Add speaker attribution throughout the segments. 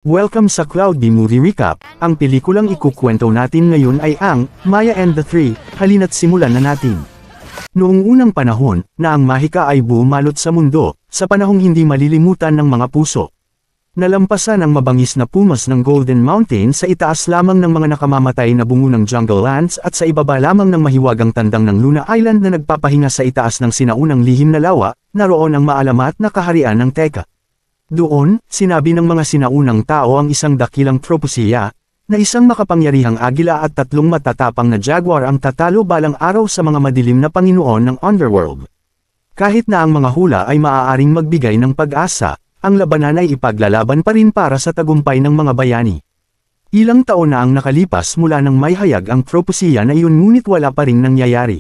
Speaker 1: Welcome sa Cloudy Movie Recap. Ang pelikulang ikukwento natin ngayon ay ang Maya and the Three. Halina't simulan na natin. Noong unang panahon, na ang mahika ay bumalot sa mundo, sa panahong hindi malilimutan ng mga puso. Nalampasan ang mabangis na pumas ng Golden Mountain sa itaas lamang ng mga nakamamatay na bungo ng Jungle Lands at sa ibaba lamang ng mahiwagang tandang ng Luna Island na nagpapahinga sa itaas ng sinaunang lihim na lawa, naroon ang maalamat na kaharian ng Teka. Doon, sinabi ng mga sinaunang tao ang isang dakilang propesiya, na isang makapangyarihang agila at tatlong matatapang na jaguar ang tatalo balang araw sa mga madilim na Panginoon ng Underworld. Kahit na ang mga hula ay maaaring magbigay ng pag-asa, ang labanan ay ipaglalaban pa rin para sa tagumpay ng mga bayani. Ilang taon na ang nakalipas mula nang may hayag ang propesiya na iyon ngunit wala pa ring nangyayari.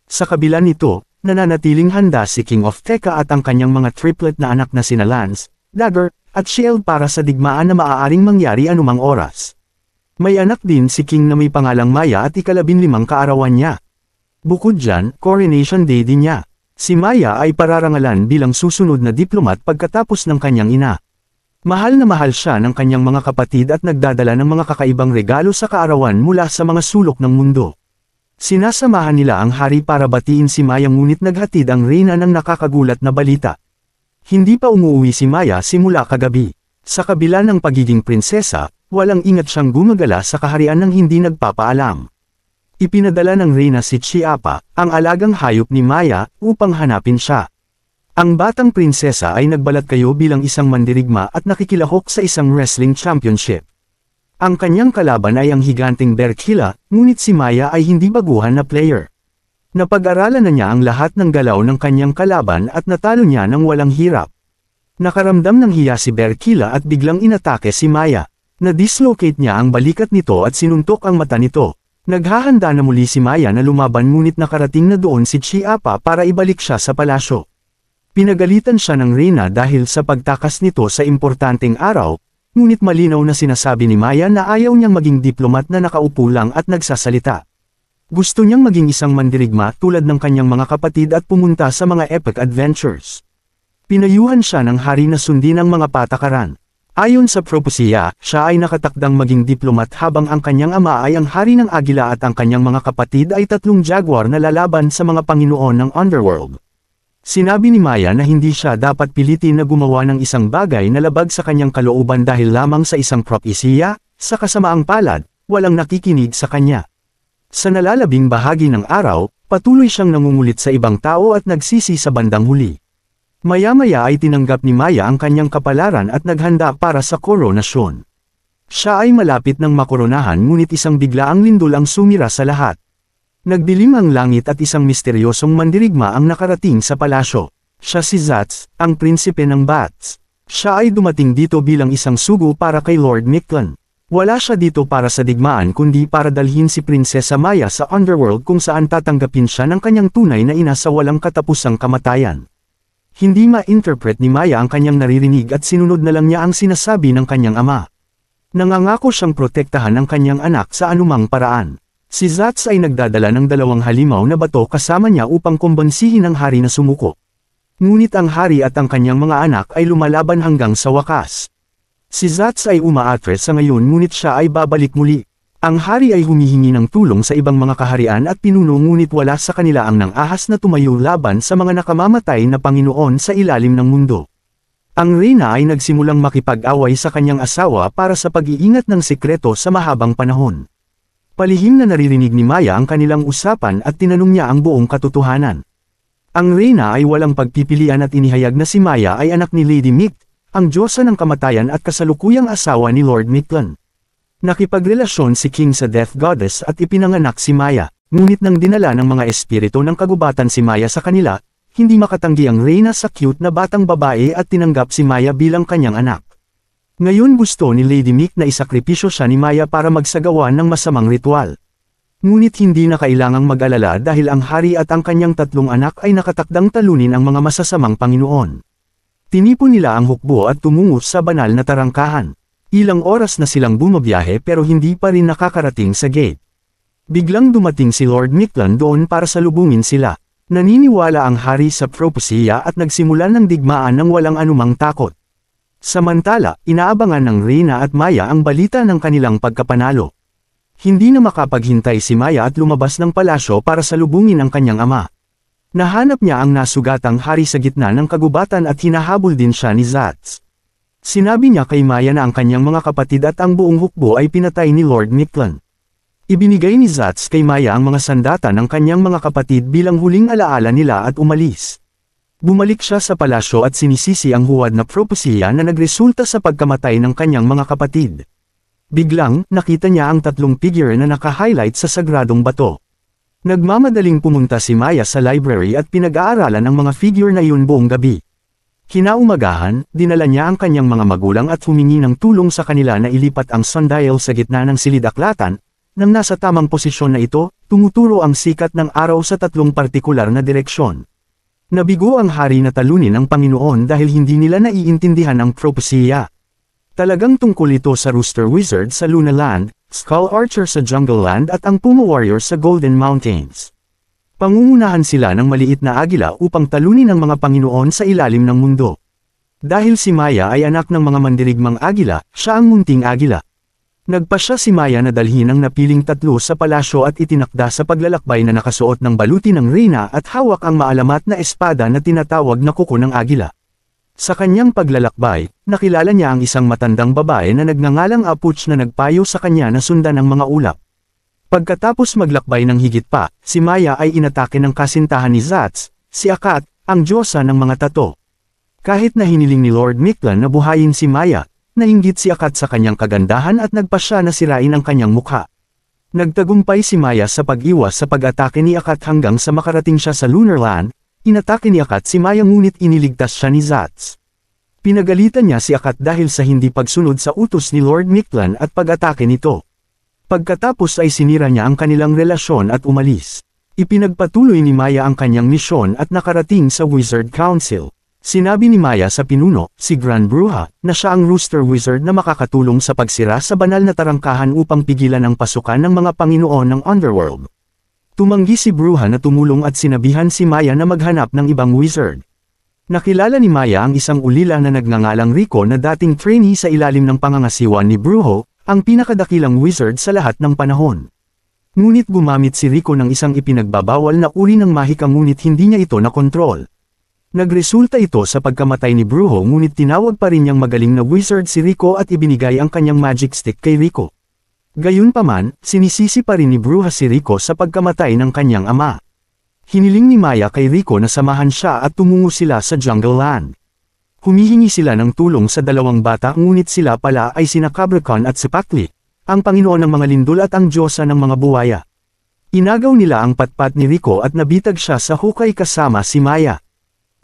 Speaker 1: Sa kabila nito, nananatiling handa si King of Teka at ang kanyang mga triplet na anak na sina Lance, Dagger, at Shield para sa digmaan na maaaring mangyari anumang oras. May anak din si King na may pangalang Maya at 15 kaarawan niya. Bukod dyan, Coronation Day din niya. Si Maya ay pararangalan bilang susunod na diplomat pagkatapos ng kanyang ina. Mahal na mahal siya ng kanyang mga kapatid at nagdadala ng mga kakaibang regalo sa kaarawan mula sa mga sulok ng mundo. Sinasamahan nila ang hari para batiin si Maya ngunit naghatid ang reyna ng nakakagulat na balita. Hindi pa umuwi si Maya simula kagabi. Sa kabila ng pagiging prinsesa, walang ingat siyang gumagala sa kaharian ng hindi nagpapaalam. Ipinadala ng reyna si Chiapa, ang alagang hayop ni Maya, upang hanapin siya. Ang batang prinsesa ay nagbalat kayo bilang isang mandirigma at nakikilahok sa isang wrestling championship. Ang kanyang kalaban ay ang higanting Berkila, ngunit si Maya ay hindi baguhan na player. Napag-aralan na niya ang lahat ng galaw ng kanyang kalaban at natalo niya ng walang hirap. Nakaramdam ng hiya si Berkila at biglang inatake si Maya. Na-dislocate niya ang balikat nito at sinuntok ang mata nito. Naghahanda na muli si Maya na lumaban ngunit nakarating na doon si Chiapa para ibalik siya sa palasyo. Pinagalitan siya ng reyna dahil sa pagtakas nito sa importanteng araw, ngunit malinaw na sinasabi ni Maya na ayaw niyang maging diplomat na nakaupo lang at nagsasalita. Gusto niyang maging isang mandirigma tulad ng kanyang mga kapatid at pumunta sa mga epic adventures. Pinayuhan siya ng hari na sundin ang mga patakaran. Ayon sa propesiya, siya ay nakatakdang maging diplomat habang ang kanyang ama ay ang hari ng agila at ang kanyang mga kapatid ay tatlong jaguar na lalaban sa mga Panginoon ng Underworld. Sinabi ni Maya na hindi siya dapat pilitin na gumawa ng isang bagay na labag sa kanyang kalooban dahil lamang sa isang propesiya, sa kasamaang palad, walang nakikinig sa kanya. Sa nalalabing bahagi ng araw, patuloy siyang nangungulit sa ibang tao at nagsisi sa bandang huli. Maya-maya ay tinanggap ni Maya ang kanyang kapalaran at naghanda para sa koronasyon. Siya ay malapit ng makoronahan ngunit isang biglaang lindol ang sumira sa lahat. Nagdilim ang langit at isang misteryosong mandirigma ang nakarating sa palasyo. Siya si Zatz, ang prinsipe ng Bats. Siya ay dumating dito bilang isang sugo para kay Lord Mictlan. Wala siya dito para sa digmaan kundi para dalhin si Prinsesa Maya sa Underworld kung saan tatanggapin siya ng kanyang tunay na ina sa walang katapusang kamatayan. Hindi ma-interpret ni Maya ang kanyang naririnig at sinunod na lang niya ang sinasabi ng kanyang ama. Nangangako siyang protektahan ang kanyang anak sa anumang paraan. Si Zatz ay nagdadala ng 2 halimaw na bato kasama niya upang kumbansihin ang hari na sumuko. Ngunit ang hari at ang kanyang mga anak ay lumalaban hanggang sa wakas. Si Zatz ay umaatras sa ngayon ngunit siya ay babalik muli. Ang hari ay humihingi ng tulong sa ibang mga kaharian at pinuno ngunit wala sa kanila ang nang-ahas na tumayo laban sa mga nakamamatay na Panginoon sa ilalim ng mundo. Ang reyna ay nagsimulang makipag-away sa kanyang asawa para sa pag-iingat ng sikreto sa mahabang panahon. Palihim na naririnig ni Maya ang kanilang usapan at tinanong niya ang buong katotohanan. Ang reyna ay walang pagpipilian at inihayag na si Maya ay anak ni Lady Mikt, ang diyosa ng kamatayan at kasalukuyang asawa ni Lord Mictlan. Nakipagrelasyon si King sa Death Goddess at ipinanganak si Maya, ngunit nang dinala ng mga espiritu ng kagubatan si Maya sa kanila, hindi makatanggi ang reyna sa cute na batang babae at tinanggap si Maya bilang kanyang anak. Ngayon gusto ni Lady Mikt na isakripisyo siya ni Maya para magsagawa ng masamang ritual. Ngunit hindi na kailangang mag-alala dahil ang hari at ang kanyang 3 anak ay nakatakdang talunin ang mga masasamang Panginoon. Tinipon nila ang hukbo at tumungo sa banal na tarangkahan. Ilang oras na silang bumabiyahe pero hindi pa rin nakakarating sa gate. Biglang dumating si Lord Mictlan doon para salubungin sila. Naniniwala ang hari sa propesiya at nagsimulan ng digmaan ng walang anumang takot. Samantala, inaabangan ng Reyna at Maya ang balita ng kanilang pagkapanalo. Hindi na makapaghintay si Maya at lumabas ng palasyo para salubungin ang kanyang ama. Nahanap niya ang nasugatang hari sa gitna ng kagubatan at hinahabol din siya ni Zats. Sinabi niya kay Maya na ang kanyang mga kapatid at ang buong hukbo ay pinatay ni Lord Mictlan. Ibinigay ni Zats kay Maya ang mga sandata ng kanyang mga kapatid bilang huling alaala nila at umalis. Bumalik siya sa palasyo at sinisisi ang huwad na propesya na nagresulta sa pagkamatay ng kanyang mga kapatid. Biglang, nakita niya ang tatlong figure na naka-highlight sa sagradong bato. Nagmamadaling pumunta si Maya sa library at pinag-aaralan ang mga figure na iyon buong gabi. Kinaumagahan, dinala niya ang kanyang mga magulang at humingi ng tulong sa kanila na ilipat ang sundial sa gitna ng silid-aklatan. Nang nasa tamang posisyon na ito, tumuturo ang sikat ng araw sa tatlong partikular na direksyon. Nabigo ang hari na talunin ang Panginoon dahil hindi nila naiintindihan ang propesya. Talagang tungkol ito sa Rooster Wizard sa Luna Land, Skull Archer sa Jungle Land at ang Puma Warrior sa Golden Mountains. Pangungunahan sila ng maliit na agila upang talunin ang mga Panginoon sa ilalim ng mundo. Dahil si Maya ay anak ng mga mandirigmang agila, siya ang munting agila. Nagpasya si Maya na dalhin ang napiling tatlo sa palasyo at itinakda sa paglalakbay na nakasuot ng baluti ng Reyna at hawak ang maalamat na espada na tinatawag na kuko ng agila. Sa kanyang paglalakbay, nakilala niya ang isang matandang babae na nagngangalang Apuch na nagpayo sa kanya na sundan ang mga ulap. Pagkatapos maglakbay ng higit pa, si Maya ay inatake ng kasintahan ni Zats, si Akat, ang diyosa ng mga tato. Kahit na hiniling ni Lord Mictlan na buhayin si Maya, nainggit si Akat sa kanyang kagandahan at nagpasya na sirain ang kanyang mukha. Nagtagumpay si Maya sa pag-iwas sa pag-atake ni Akat hanggang sa makarating siya sa Lunar Land. Inatake ni Akat si Maya ngunit iniligtas siya ni Zats. Pinagalitan niya si Akat dahil sa hindi pagsunod sa utos ni Lord Mictlan at pag-atake nito. Pagkatapos ay sinira niya ang kanilang relasyon at umalis. Ipinagpatuloy ni Maya ang kanyang misyon at nakarating sa Wizard Council. Sinabi ni Maya sa pinuno, si Grand Bruja, na siya ang Rooster Wizard na makakatulong sa pagsira sa banal na tarangkahan upang pigilan ang pasukan ng mga Panginoon ng Underworld. Tumanggi si Bruja na tumulong at sinabihan si Maya na maghanap ng ibang wizard. Nakilala ni Maya ang isang ulila na nagngangalang Rico na dating trainee sa ilalim ng pangangasiwa ni Brujo, ang pinakadakilang wizard sa lahat ng panahon. Ngunit gumamit si Rico ng isang ipinagbabawal na uri ng mahika ngunit hindi niya ito nakontrol. Nagresulta ito sa pagkamatay ni Brujo ngunit tinawag pa rin niyang magaling na wizard si Rico at ibinigay ang kanyang magic stick kay Rico. Gayunpaman, sinisisi pa rin ni Bruja si Rico sa pagkamatay ng kanyang ama. Hiniling ni Maya kay Rico na samahan siya at tumungo sila sa Jungle Land. Humihingi sila ng tulong sa dalawang bata ngunit sila pala ay sina Cabracon at Sipakli, ang Panginoon ng mga lindol at ang Diyosa ng mga buwaya. Inagaw nila ang patpat ni Rico at nabitag siya sa hukay kasama si Maya.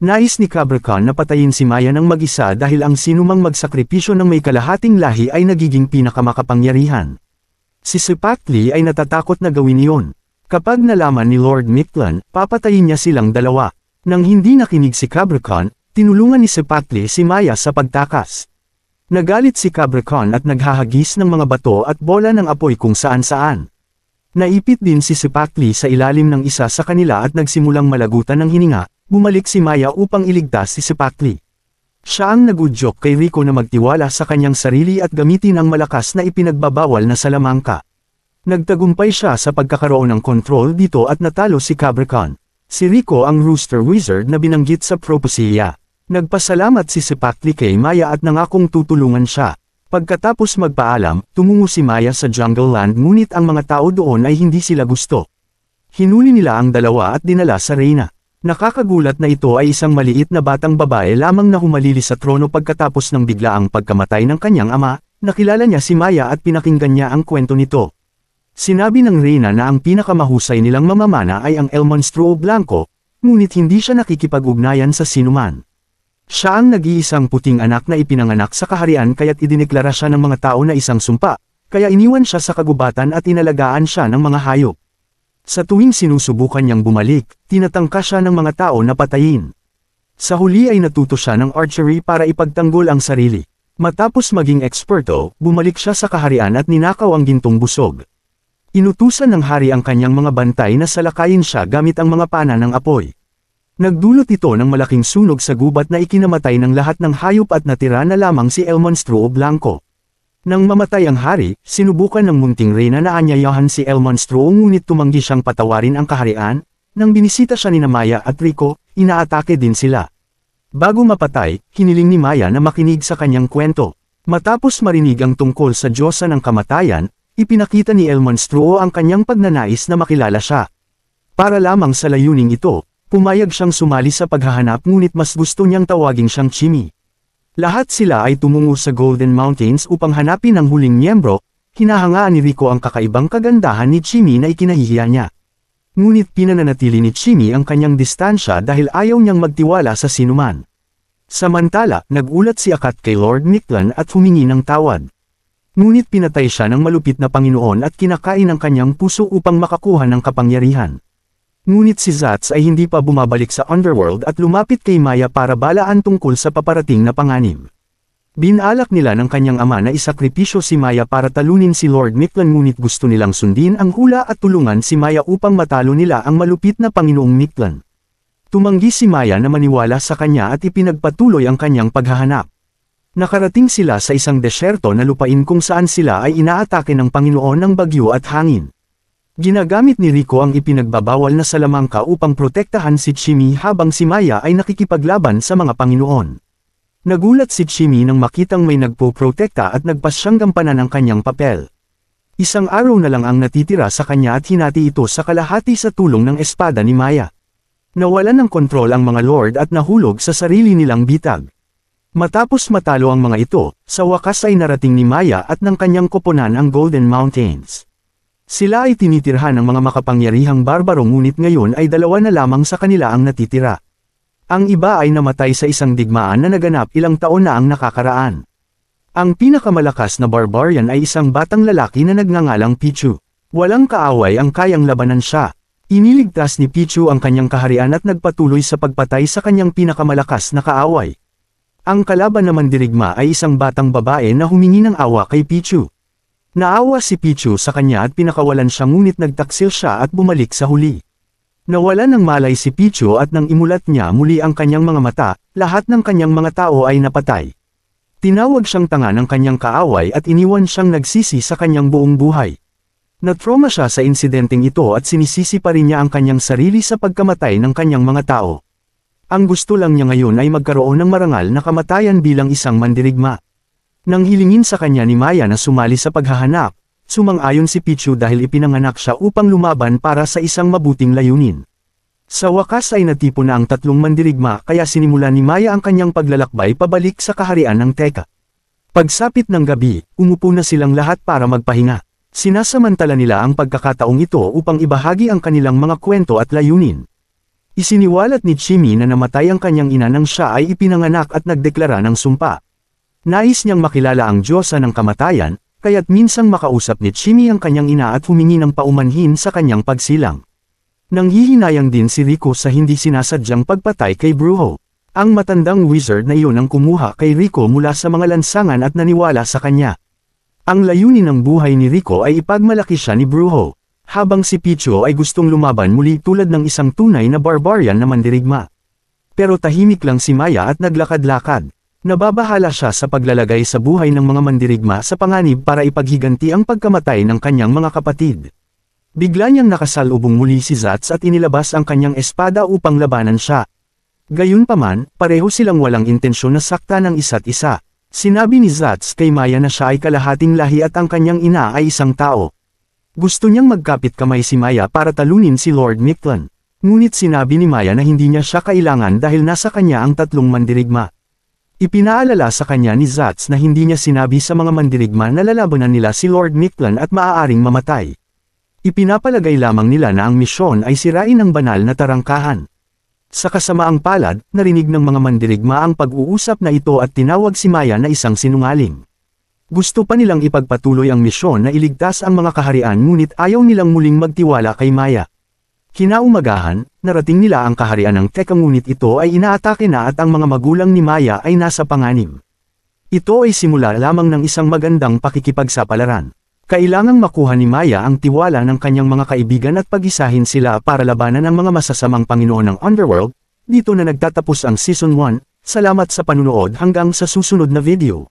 Speaker 1: Nais ni Cabracon na patayin si Maya ng mag-isa dahil ang sinumang magsakripisyo ng may kalahating lahi ay nagiging pinakamakapangyarihan. Si Sipakli ay natatakot na gawin iyon. Kapag nalaman ni Lord Mictlan, papatayin niya silang dalawa. Nang hindi nakinig si Cabracon, tinulungan ni Sipakli si Maya sa pagtakas. Nagalit si Cabracon at naghahagis ng mga bato at bola ng apoy kung saan-saan. Naipit din si Sipakli sa ilalim ng isa sa kanila at nagsimulang malagutan ng hininga. Bumalik si Maya upang iligtas si Sipakli. Siya ang nagudyok kay Rico na magtiwala sa kanyang sarili at gamitin ang malakas na ipinagbabawal na salamangka. Nagtagumpay siya sa pagkakaroon ng kontrol dito at natalo si Cabracon. Si Rico ang Rooster Wizard na binanggit sa propesya. Nagpasalamat si Sipakli kay Maya at nangakong tutulungan siya. Pagkatapos magpaalam, tumungo si Maya sa Jungle Land ngunit ang mga tao doon ay hindi sila gusto. Hinuli nila ang dalawa at dinala sa Reyna. Nakakagulat na ito ay isang maliit na batang babae lamang na humalili sa trono pagkatapos ng biglaang pagkamatay ng kanyang ama. Nakilala niya si Maya at pinakinggan niya ang kwento nito. Sinabi ng Reyna na ang pinakamahusay nilang mamamana ay ang El Monstruo Blanco, ngunit hindi siya nakikipag-ugnayan sa sinuman. Siya ang nag-iisang puting anak na ipinanganak sa kaharian kaya't idineklara siya ng mga tao na isang sumpa, kaya iniwan siya sa kagubatan at inalagaan siya ng mga hayop. Sa tuwing sinusubukan niyang bumalik, tinatangka siya ng mga tao na patayin. Sa huli ay natuto siya ng archery para ipagtanggol ang sarili. Matapos maging eksperto, bumalik siya sa kaharian at ninakaw ang gintong busog. Inutusan ng hari ang kanyang mga bantay na salakayin siya gamit ang mga pana ng apoy. Nagdulot ito ng malaking sunog sa gubat na ikinamatay ng lahat ng hayop at natira na lamang si El Monstruo Blanco. Nang mamatay ang hari, sinubukan ng munting reyna na anyayahan si El Monstruo ngunit tumanggi siyang patawarin ang kaharian. Nang binisita siya ni Maya at Rico, inaatake din sila. Bago mapatay, hiniling ni Maya na makinig sa kanyang kwento. Matapos marinig ang tungkol sa Diyosa ng kamatayan, ipinakita ni El Monstruo ang kanyang pagnanais na makilala siya. Para lamang sa layuning ito, pumayag siyang sumali sa paghahanap ngunit mas gusto niyang tawaging siyang Chimmy. Lahat sila ay tumungo sa Golden Mountains upang hanapin ang huling miyembro, hinahangaan ni Rico ang kakaibang kagandahan ni Chimmy na ikinahihiya niya. Ngunit pinananatili ni Chimmy ang kanyang distansya dahil ayaw niyang magtiwala sa sinuman. Samantala, nagulat si Akat kay Lord Mictlan at humingi ng tawad. Ngunit pinatay siya ng malupit na Panginoon at kinakain ang kanyang puso upang makakuha ng kapangyarihan. Ngunit si Zats ay hindi pa bumabalik sa Underworld at lumapit kay Maya para balaan tungkol sa paparating na panganib. Binalak nila ng kanyang ama na isakripisyo si Maya para talunin si Lord Mictlan ngunit gusto nilang sundin ang hula at tulungan si Maya upang matalo nila ang malupit na Panginoong Mictlan. Tumanggi si Maya na maniwala sa kanya at ipinagpatuloy ang kanyang paghahanap. Nakarating sila sa isang desyerto na lupain kung saan sila ay inaatake ng Panginoon ng bagyo at hangin. Ginagamit ni Rico ang ipinagbabawal na salamangka upang protektahan si Chimmy habang si Maya ay nakikipaglaban sa mga Panginoon. Nagulat si Chimmy nang makitang may nagpo-protekta at nagpasyang gampanan ang kanyang papel. Isang araw na lang ang natitira sa kanya at hinati ito sa kalahati sa tulong ng espada ni Maya. Nawalan ng kontrol ang mga lord at nahulog sa sarili nilang bitag. Matapos matalo ang mga ito, sa wakas ay narating ni Maya at ng kanyang koponan ang Golden Mountains. Sila ay tinitirhan ng mga makapangyarihang barbaro ngunit ngayon ay dalawa na lamang sa kanila ang natitira. Ang iba ay namatay sa isang digmaan na naganap ilang taon na ang nakakaraan. Ang pinakamalakas na barbarian ay isang batang lalaki na nagngangalang Pichu. Walang kaaway ang kayang labanan siya. Iniligtas ni Pichu ang kanyang kaharian at nagpatuloy sa pagpatay sa kanyang pinakamalakas na kaaway. Ang kalaban na mandirigma ay isang batang babae na humingi ng awa kay Pichu. Naawa si Pichu sa kanya at pinakawalan siya ngunit nagtaksil siya at bumalik sa huli. Nawalan ng malay si Pichu at nang imulat niya muli ang kanyang mga mata, lahat ng kanyang mga tao ay napatay. Tinawag siyang tanga ng kanyang kaaway at iniwan siyang nagsisi sa kanyang buong buhay. Natrauma siya sa insidenteng ito at sinisisi pa rin niya ang kanyang sarili sa pagkamatay ng kanyang mga tao. Ang gusto lang niya ngayon ay magkaroon ng marangal na kamatayan bilang isang mandirigma. Nang hilingin sa kanya ni Maya na sumali sa paghahanap, sumang-ayon si Pichu dahil ipinanganak siya upang lumaban para sa isang mabuting layunin. Sa wakas ay natipon na ang tatlong mandirigma kaya sinimulan ni Maya ang kanyang paglalakbay pabalik sa kaharian ng Teka. Pagsapit ng gabi, umupo na silang lahat para magpahinga. Sinasamantala nila ang pagkakataong ito upang ibahagi ang kanilang mga kwento at layunin. Isiniwalat ni Chimmy na namatay ang kanyang ina nang siya ay ipinanganak at nagdeklara ng sumpa. Nais niyang makilala ang Diyosa ng kamatayan, kaya't minsang makausap ni Chimmy ang kanyang ina at humingi ng paumanhin sa kanyang pagsilang. Nanghihinayang din si Rico sa hindi sinasadyang pagpatay kay Brujo. Ang matandang wizard na iyon ang kumuha kay Rico mula sa mga lansangan at naniwala sa kanya. Ang layunin ng buhay ni Rico ay ipagmalaki siya ni Brujo, habang si Pichu ay gustong lumaban muli tulad ng isang tunay na barbarian na mandirigma. Pero tahimik lang si Maya at naglakad-lakad. Nababahala siya sa paglalagay sa buhay ng mga mandirigma sa panganib para ipaghiganti ang pagkamatay ng kanyang mga kapatid. Bigla niyang nakasalubong muli si Zats at inilabas ang kanyang espada upang labanan siya. Gayunpaman, pareho silang walang intensyon na sakta ng isa't isa. Sinabi ni Zats kay Maya na siya ay kalahating lahi at ang kanyang ina ay isang tao. Gusto niyang magkapit kamay si Maya para talunin si Lord Mictlan. Ngunit sinabi ni Maya na hindi niya siya kailangan dahil nasa kanya ang tatlong mandirigma. Ipinaalala sa kanya ni Zats na hindi niya sinabi sa mga mandirigma na lalabanan nila si Lord Mictlan at maaaring mamatay. Ipinapalagay lamang nila na ang misyon ay sirain ang banal na tarangkahan. Sa kasamaang palad, narinig ng mga mandirigma ang pag-uusap na ito at tinawag si Maya na isang sinungaling. Gusto pa nilang ipagpatuloy ang misyon na iligtas ang mga kaharian ngunit ayaw nilang muling magtiwala kay Maya. Kinaumagahan, narating nila ang kaharian ng Teka ngunit ito ay inaatake na at ang mga magulang ni Maya ay nasa panganib. Ito ay simula lamang ng isang magandang pakikipagsapalaran. Kailangang makuha ni Maya ang tiwala ng kanyang mga kaibigan at pagisahin sila para labanan ang mga masasamang Panginoon ng Underworld, Dito na nagtatapos ang Season 1, salamat sa panunood hanggang sa susunod na video.